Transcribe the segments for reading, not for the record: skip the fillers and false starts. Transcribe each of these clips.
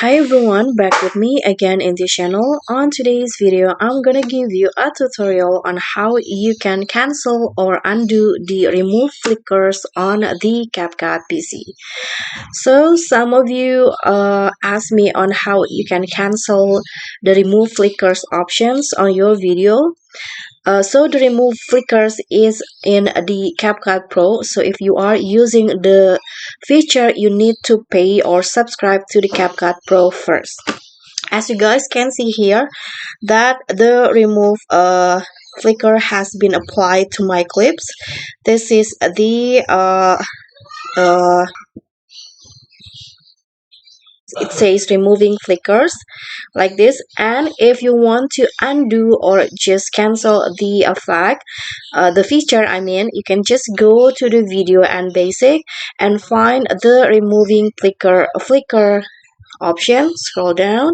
Hi everyone, back with me again in this channel. On today's video, I'm gonna give you a tutorial on how you can cancel or undo the remove flickers on the CapCut PC. So some of you asked me on how you can cancel the remove flickers options on your video. So the remove flickers is in the CapCut Pro. So if you are using the feature, you need to pay or subscribe to the CapCut Pro first. As you guys can see here, that the remove flicker has been applied to my clips. This is the uh, it says removing flickers like this. And if you want to undo or just cancel the effect, the feature I mean, you can just go to the video and basic and find the removing flicker option. Scroll down.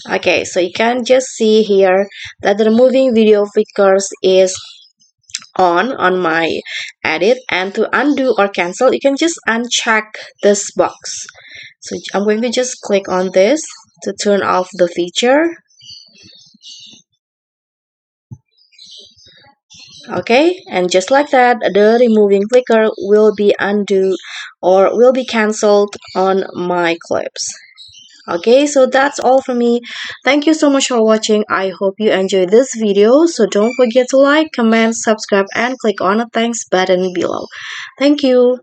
Okay, so you can just see here that the removing video flickers is on my edit, and to undo or cancel you can just uncheck this box. So I'm going to just click on this to turn off the feature. Okay, and just like that, the removing flicker will be undo or will be cancelled on my clips. Okay, so that's all from me. Thank you so much for watching. I hope you enjoyed this video. So don't forget to like, comment, subscribe, and click on the thanks button below. Thank you.